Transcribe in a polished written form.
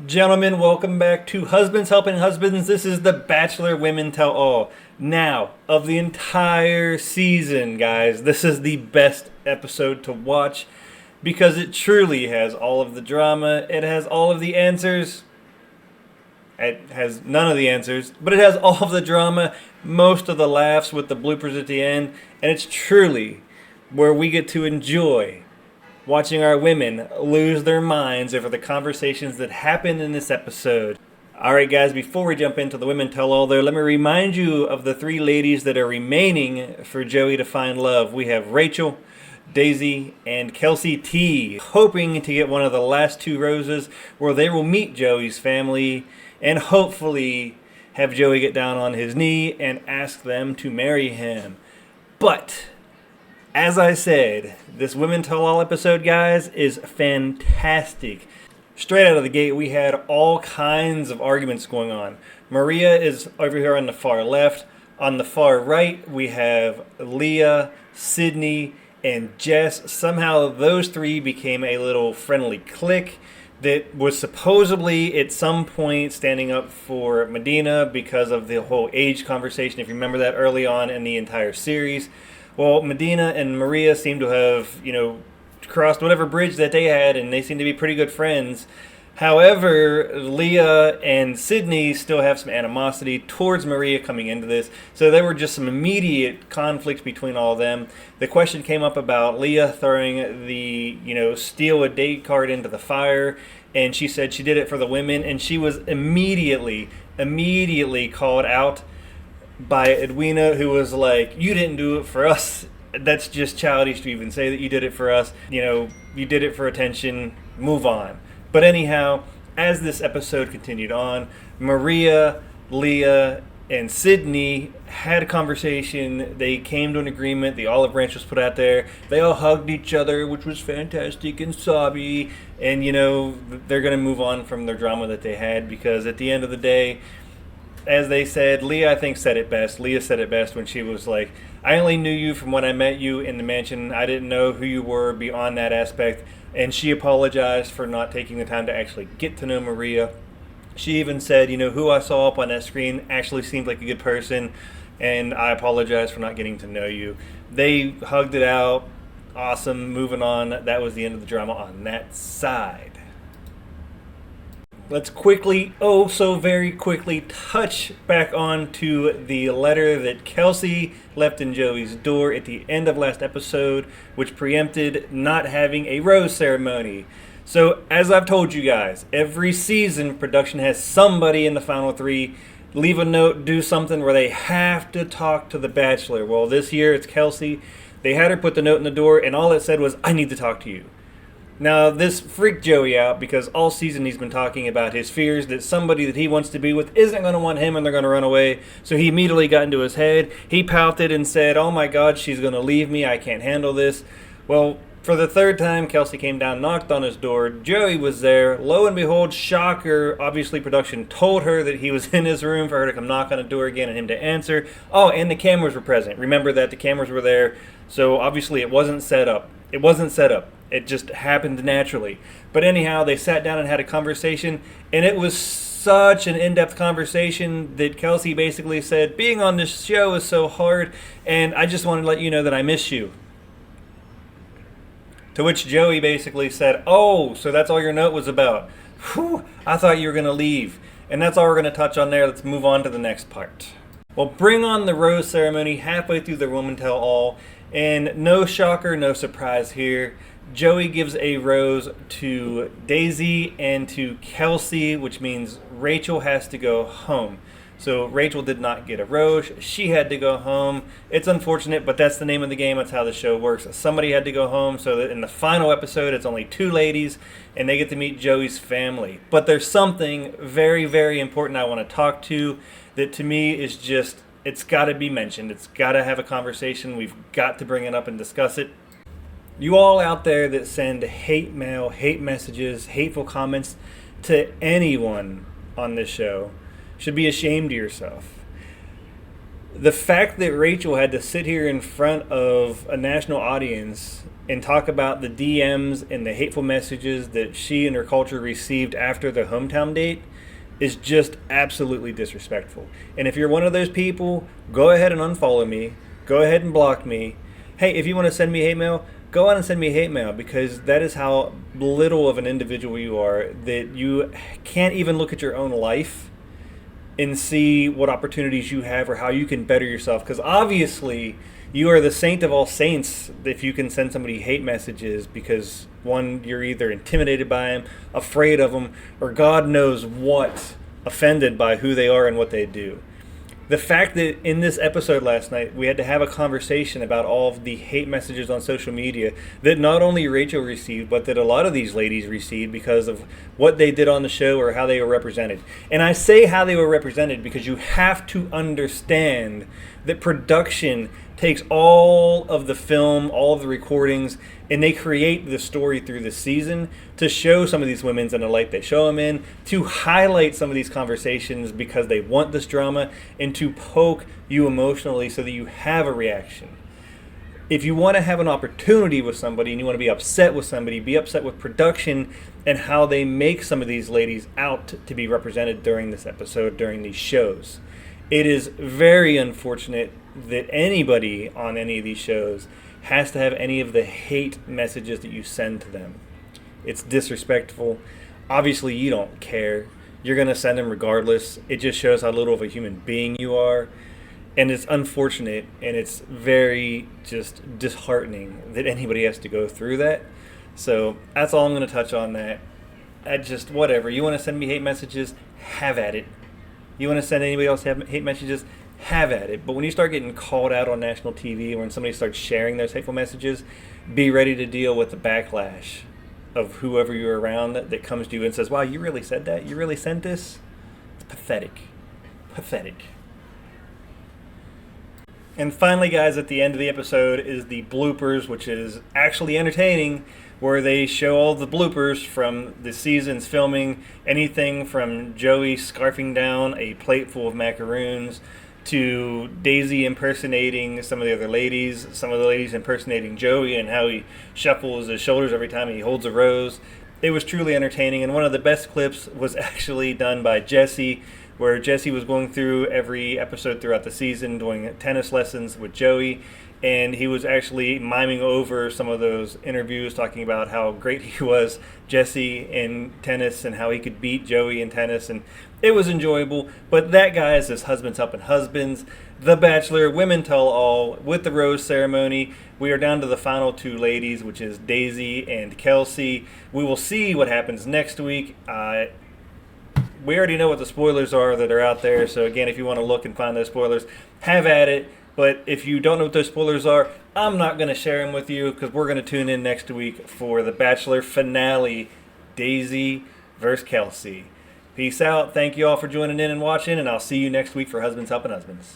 Gentlemen, welcome back to Husbands Helping Husbands. This is the Bachelor Women Tell All. Now, of the entire season, guys, this is the best episode to watch because it truly has all of the drama. It has all of the answers. It has none of the answers, but it has all of the drama, most of the laughs with the bloopers at the end, and it's truly where we get to enjoy watching our women lose their minds over the conversations that happened in this episode. Alright guys, before we jump into the Women Tell All there, let me remind you of the three ladies that are remaining for Joey to find love. We have Rachel, Daisy, and Kelsey T, hoping to get one of the last two roses where they will meet Joey's family and hopefully have Joey get down on his knee and ask them to marry him. But as I said, this Women Tell All episode, guys, is fantastic. Straight out of the gate, we had all kinds of arguments going on. Maria is over here on the far left. On the far right, we have Leah, Sydney, and Jess. Somehow those three became a little friendly clique that was supposedly at some point standing up for Medina because of the whole age conversation, if you remember that early on in the entire series. Well, Medina and Maria seem to have, crossed whatever bridge that they had, and they seem to be pretty good friends. However, Leah and Sydney still have some animosity towards Maria coming into this, so there were just some immediate conflicts between all of them. The question came up about Leah throwing the, steal a date card into the fire, and she said she did it for the women, and she was immediately called out by Edwina, who was like, you didn't do it for us. That's just childish to even say that you did it for us. You did it for attention. Move on. But anyhow, as this episode continued on, Maria, Leah, and Sydney had a conversation. They came to an agreement. The olive branch was put out there. They all hugged each other, which was fantastic and sobby. And, they're going to move on from their drama that they had because at the end of the day, as they said, Leah, I think, said it best. Leah said it best when she was like, I only knew you from when I met you in the mansion. I didn't know who you were beyond that aspect. And she apologized for not taking the time to actually get to know Maria. She even said, who I saw up on that screen actually seemed like a good person. And I apologize for not getting to know you. They hugged it out. Awesome. Moving on. That was the end of the drama on that side. Let's quickly, so very quickly, touch back on to the letter that Kelsey left in Joey's door at the end of last episode, which preempted not having a rose ceremony. So, as I've told you guys, every season production has somebody in the final three leave a note, do something where they have to talk to the Bachelor. Well, this year it's Kelsey. They had her put the note in the door, and all it said was, I need to talk to you. Now, this freaked Joey out because all season he's been talking about his fears that somebody that he wants to be with isn't going to want him and they're going to run away. So he immediately got into his head. He pouted and said, oh my God, she's going to leave me. I can't handle this. Well, for the third time, Kelsey came down, knocked on his door. Joey was there. Lo and behold, shocker, obviously production told her that he was in his room for her to come knock on the door again and him to answer. Oh, and the cameras were present. Remember that the cameras were there. So obviously it wasn't set up. It just happened naturally. But anyhow, they sat down and had a conversation, and it was such an in-depth conversation that Kelsey basically said, being on this show is so hard, and I just wanted to let you know that I miss you. To which Joey basically said, oh, so that's all your note was about. Whew, I thought you were going to leave. And that's all we're going to touch on there. Let's move on to the next part. Well, bring on the rose ceremony halfway through the Women Tell All, and no shocker, no surprise here. Joey gives a rose to Daisy and to Kelsey, which means Rachel has to go home. So Rachel did not get a rose. She had to go home. It's unfortunate, but that's the name of the game. That's how the show works. Somebody had to go home, so that in the final episode, it's only two ladies, and they get to meet Joey's family. But there's something very, very important I want to talk to that to me is just, it's got to be mentioned. It's got to have a conversation. We've got to bring it up and discuss it. You all out there that send hate mail, hate messages, hateful comments to anyone on this show should be ashamed of yourself. The fact that Rachel had to sit here in front of a national audience and talk about the DMs and the hateful messages that she and her culture received after the hometown date is just absolutely disrespectful. And if you're one of those people, go ahead and unfollow me. Go ahead and block me. Hey, if you want to send me hate mail, go on and send me hate mail, because that is how little of an individual you are, that you can't even look at your own life and see what opportunities you have or how you can better yourself. Because obviously you are the saint of all saints if you can send somebody hate messages, because one, you're either intimidated by them, afraid of them, or God knows what, offended by who they are and what they do. The fact that in this episode last night we had to have a conversation about all of the hate messages on social media that not only Rachel received, but that a lot of these ladies received because of what they did on the show or how they were represented. And I say how they were represented because you have to understand that production takes all of the film, all of the recordings, and they create the story through the season to show some of these women in the light they show them in, to highlight some of these conversations because they want this drama, and to poke you emotionally so that you have a reaction. If you want to have an opportunity with somebody and you want to be upset with somebody, be upset with production and how they make some of these ladies out to be represented during this episode, during these shows. It is very unfortunate that anybody on any of these shows has to have any of the hate messages that you send to them. It's disrespectful. Obviously, you don't care. You're going to send them regardless. It just shows how little of a human being you are. And it's unfortunate, and it's very just disheartening that anybody has to go through that. So that's all I'm going to touch on that. Whatever. You want to send me hate messages? Have at it. You want to send anybody else hate messages? Have at it. But when you start getting called out on national TV, or when somebody starts sharing those hateful messages, be ready to deal with the backlash of whoever you're around that comes to you and says, wow, you really said that? You really sent this? It's pathetic. Pathetic. And finally, guys, at the end of the episode is the bloopers, which is actually entertaining, where they show all the bloopers from the season's filming, anything from Joey scarfing down a plate full of macaroons to Daisy impersonating some of the other ladies, some of the ladies impersonating Joey, and how he shuffles his shoulders every time he holds a rose. It was truly entertaining, and one of the best clips was actually done by Jesse, where Jesse was going through every episode throughout the season doing tennis lessons with Joey, and he was actually miming over some of those interviews, talking about how great he was, Jesse, in tennis, and how he could beat Joey in tennis, and it was enjoyable. But that, guys, is Husbands Helping Husbands, The Bachelor, Women Tell All, with the rose ceremony. We are down to the final two ladies, which is Daisy and Kelsey. We will see what happens next week. We already know what the spoilers are that are out there, so again, if you want to look and find those spoilers, have at it. But if you don't know what those spoilers are, I'm not going to share them with you, because we're going to tune in next week for the Bachelor finale, Daisy versus Kelsey. Peace out. Thank you all for joining in and watching, and I'll see you next week for Husbands Helping Husbands.